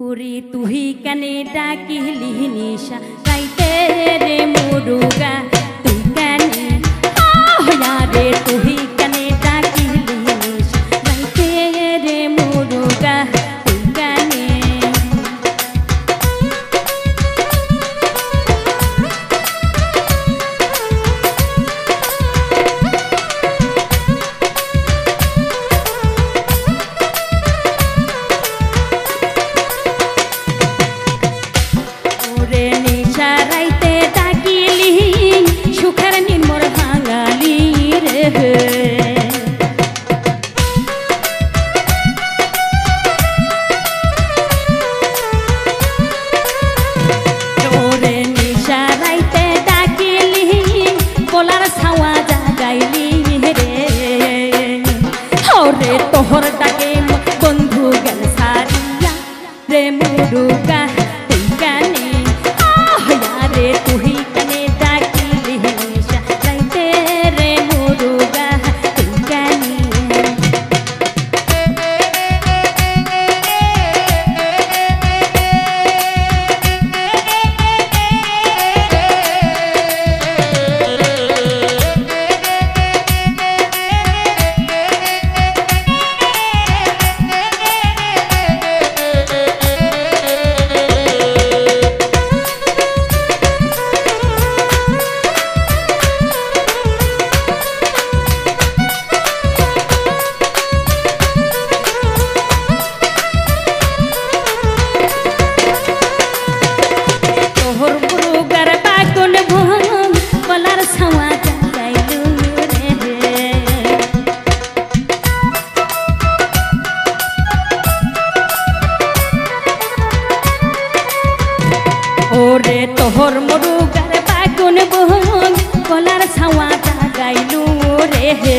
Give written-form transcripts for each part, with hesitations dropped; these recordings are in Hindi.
পুরি তুহি কানে ডাকিলি নিশা রাইতে রে মুরুগা তুই কানে হয়া রে তুহি কানে ডাকিলি নিশা রাইতে রে মুরুগা তুই কানে तोहर डाके बंधु गल सारिया रे मुरुगा तुई काने हया रे तुही काने डाकिली निशा राइते रे मुरुगा तुई काने ओरे तोहर मुरुगार बागुन बहन कलार छावा जागाइलु रे हे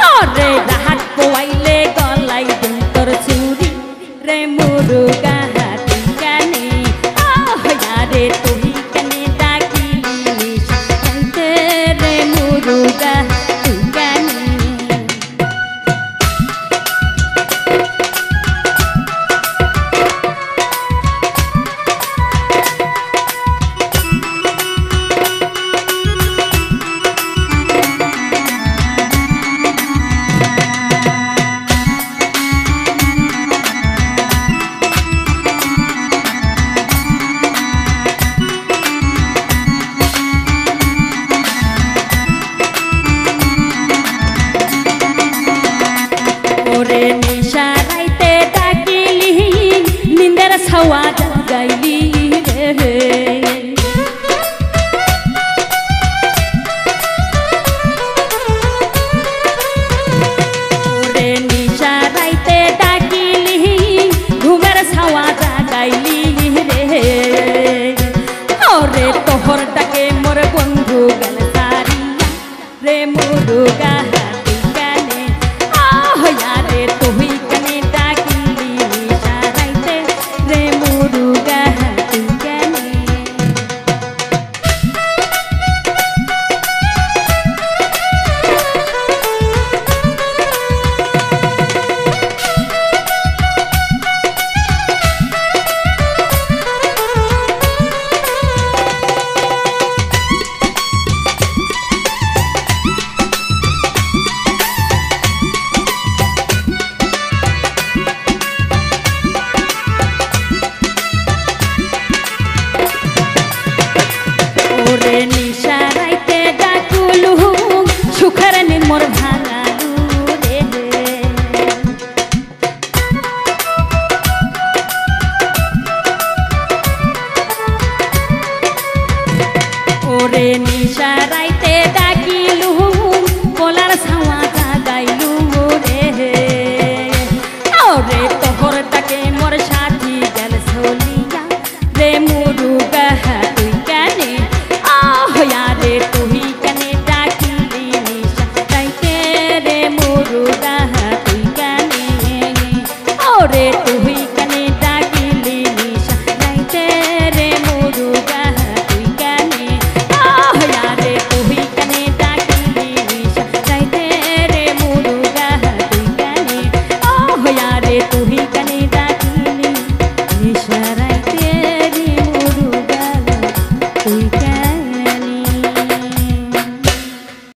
ओरे राहत पोवाइले गलाई दुंतर चुरी रे मुरुगा हाती काने हया रे तुही काने डाकिली निशा राइते रे मुरुगा तुई काने ओरे निशा राइते डाकिली निंदर छावा जागाइली रे ओरे निशा राइते डाकिली घुंगर छावा जागाइली रे ओरे तोहर डाके मोर बंधु गल सारिया रे मुरुगा तुही काने डाकिली निशा राइते रे मुरुगा तुई काने ओरे निशा राइते डाकुलु सुखर नि मोर भांगालु रे ओरे